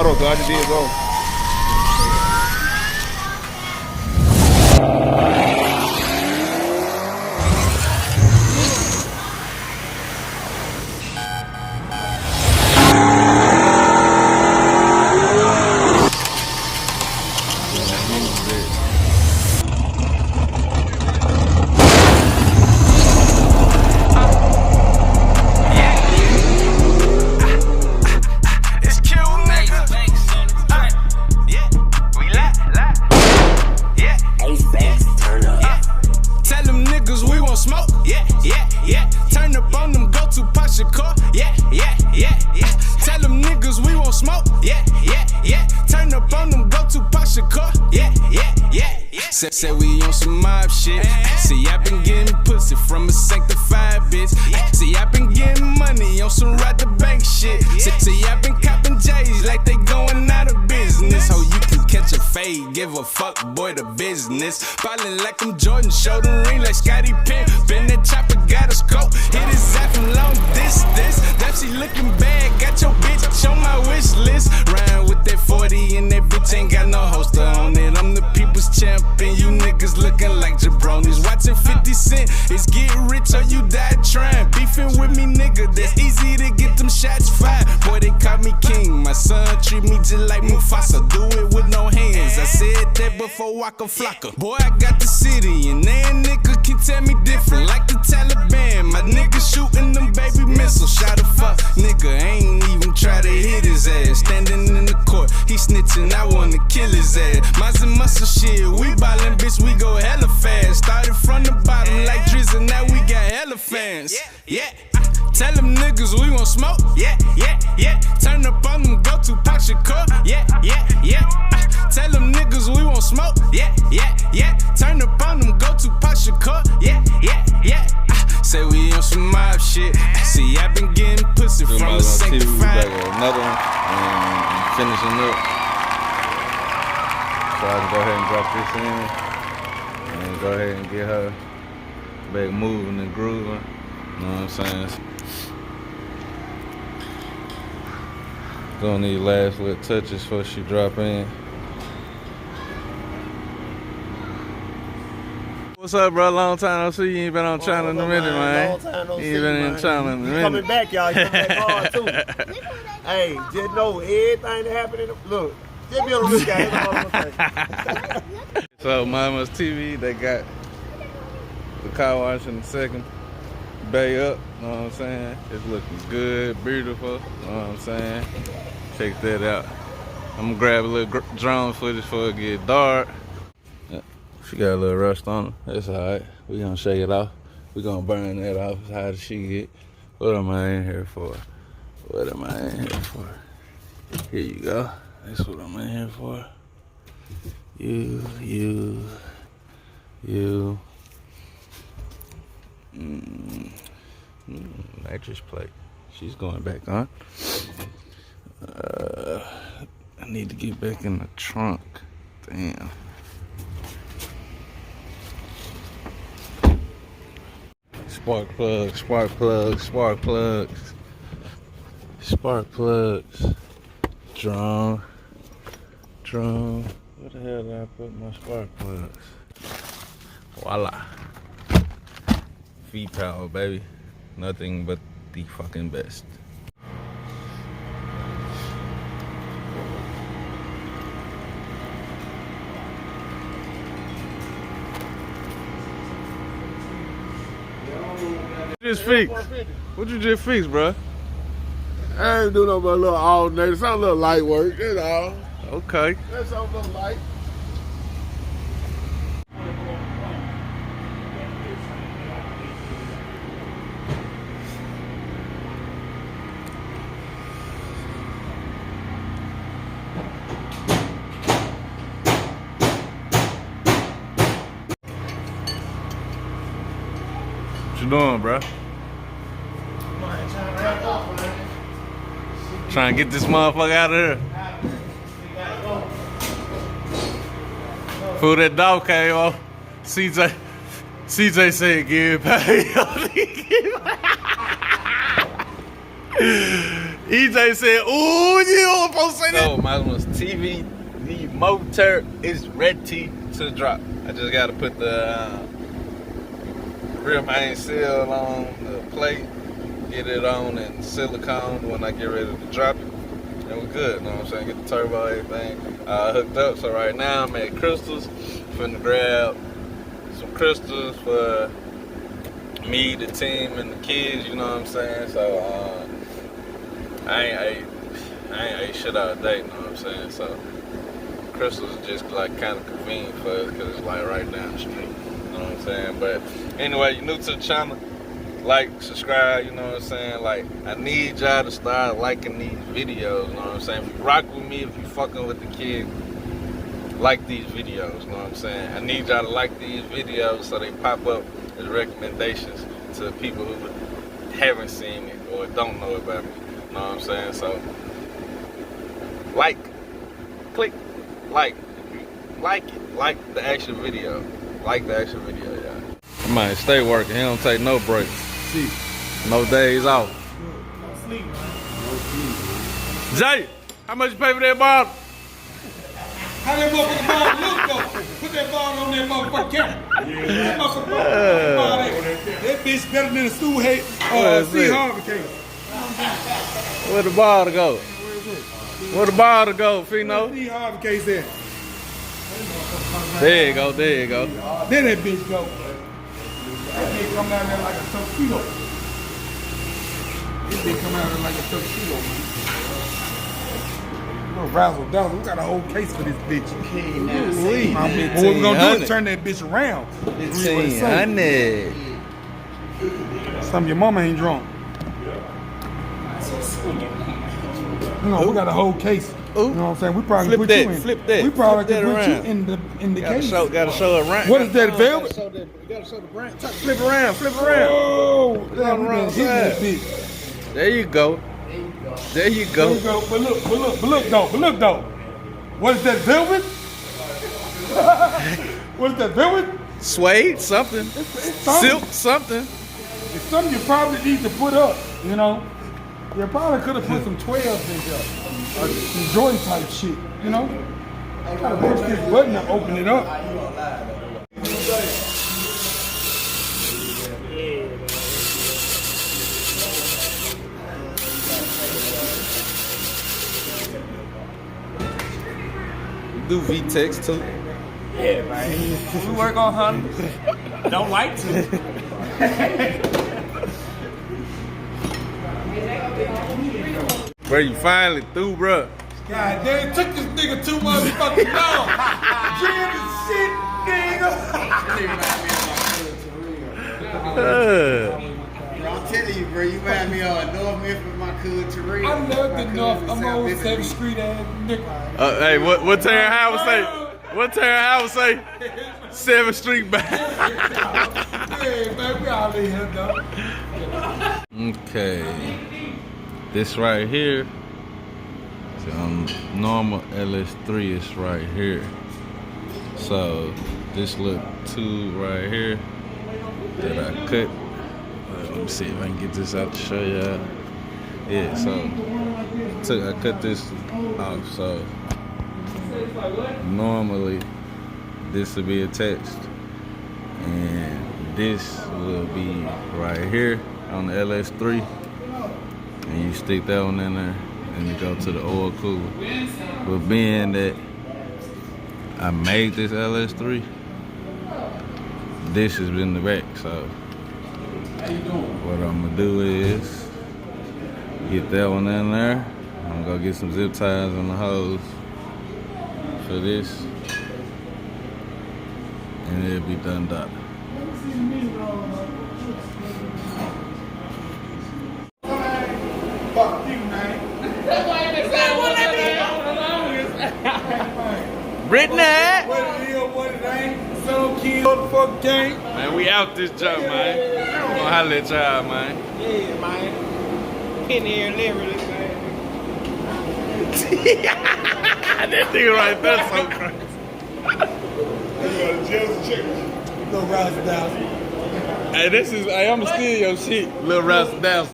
on, so I just did go. Said we on some mob shit. See, I been getting pussy from a sanctified bitch. See, I been getting money on some ride the bank shit. See, I been copping J's like they going out of business. So you can catch a fade, give a fuck boy the business. Ballin' like I'm Jordan, show the ring like Scottie Pippen. Been that chopper, got a scope. Hit his eye from long distance. That she looking bad, got your bitch on my wish list. Ryan with that 40 and that bitch ain't got no holster on it. I'm the people's champion, you niggas looking like jabronis. Watching 50 Cent, it's get rich or you die trying. Beefing with me, nigga, that's easy to get them shots fired. Boy, they call me king, my son treat me just like Mufasa. Do it with no hands, I said that before Waka Flocka. Boy, I got the city, and then nigga can tell me different, like the Taliban. My nigga shooting them baby missiles, shot a fuck. Nigga ain't even try to hit his ass. Standing in the court, he snitching, I wanna kill his ass. Mods&Muscle shit, we ballin', bitch, we go hella fast. Started from the bottom like Drizzy, now we got hella fans. Yeah. Tell them niggas we won't smoke. Yeah. Turn up on them, go to Pac Shakur. Yeah. Tell them niggas we won't smoke. Yeah. Turn up on them, go to Pac Shakur. Yeah. Say we on some mob shit. See, I been getting pussy from a sanctified. Another one, and finishing up. So I can go ahead and drop this in, and go ahead and get her back moving and grooving. You know what I'm saying? Gonna need last little touches before she drop in. What's up, bro? Long time no see. You ain't been on channel in a minute, man. Long time no see, You ain't been in channel in a minute. Coming back, y'all. You coming back hard, too. Hey, just know everything that happened in the... Look, just be on the lookout. That's all I'm gonna say. So, Mama's TV, they got the car wash in the second bay up. You know what I'm saying? It's looking good, beautiful. You know what I'm saying? Check that out. I'm gonna grab a little drone footage before it get dark. She got a little rust on her. That's alright. We gonna shake it off. We gonna burn that off. How does she get? What am I in here for? What am I in here for? Here you go. That's what I'm in here for. You. Nitrous plate. She's going back on. I need to get back in the trunk. Damn. Spark plugs. Drum. Where the hell did I put my spark plugs? Voila. Feet power, baby. Nothing but the fucking best. What you just fix, bro? I ain't do no but a little alternator. Some little light work, you know. Okay. That's something little light. What you doing, bro? Trying to get this motherfucker out of here. Fool, that dog came off. CJ said give it back. EJ said, ooh, you don't supposed to say that. So, Mods&Muscle TV, the motor is ready to drop. I just got to put the rear main seal on the plate, get it on in silicone when I get ready to drop it. And we're good, you know what I'm saying? Get the turbo, everything hooked up. So right now I'm at Crystals. Finna grab some crystals for me, the team, and the kids, you know what I'm saying? So I ain't ate shit all day, you know what I'm saying? So crystals is just like kind of convenient for us because it's like right down the street, you know what I'm saying? But anyway, you're new to the channel, like, subscribe, you know what I'm saying? Like, I need y'all to start liking these videos, you know what I'm saying? If you rock with me, if you fucking with the kid, like these videos, you know what I'm saying? I need y'all to like these videos so they pop up as recommendations to people who haven't seen it or don't know about me, you know what I'm saying? So, like, click, like it, like the actual video, y'all. I might stay working, he don't take no breaks. See, no days off. No sleep, man. Jay, how much you pay for that bottle? How that motherfucking ball look though? Put that ball on that motherfucking camera. That motherfucking ball, that bitch better than a Stu Steve Harvey case. Where the ball to go? Where the ball to go, Fino? Steve Harvey case there. There you go, there you go. There that bitch go. That bitch come down there like a tuxedo. This bitch come out there like a tuxedo, man. Razzle dazzle. We got a whole case for this bitch. Ooh-wee. What we're gonna do is turn that bitch around. 1500. Some of your mama ain't drunk. You know, we got a whole case. You know what I'm saying? We probably put you in. Flip that. We probably Flip could that put you around. in the case. Gotta show it right. What is that, velvet? You gotta show the brand. Flip around, flip around. Oh, damn, we wrong been hitting that side. bitch. There you go. There you There go. you go. But look though. What is that, velvet? What is that, velvet? Suede, something. It's something. Silk, something. It's something you probably need to put up, you know? You probably could have put some 12s in there. Or some joy type shit, you know? Gotta push this button and open it up. Do V-Tex too. Yeah, man. We work on Hondas. Don't like to. Bro, you finally through, bro. God damn, it took this nigga too motherfucking long. Jam the shit, nigga. I'm telling you, bro, you remind me of North Memphis, my cousin Terrell. I love the North. I'm on 7th Street ass nigga. Hey, what Terrence Howard say? What Terrence Howard say? 7th Street back. Hey, man, we all in here, though. Okay. This right here. Normal LS3 is right here. So this little tube right here that I cut. Let me see if I can get this out to show y'all. Yeah, so I cut this off. So normally this will be attached, and this will be right here on the LS3, and you stick that one in there. And you go to the oil cooler. But being that I made this LS3, this has been the back. So what I'm gonna do is get that one in there. I'm gonna go get some zip ties and the hose for this, and it'll be done, doctor. Fuck you, man. Brittany! What it is, what it ain't. Some kill the fuck gang. Man, we out this job, man. I'm gonna holler at y'all, man. Yeah, man. Penny and Larry, man. That nigga right there so crazy. Little Rouse Dowson. Hey, I'ma steal your shit, Lil Rouse Dowson.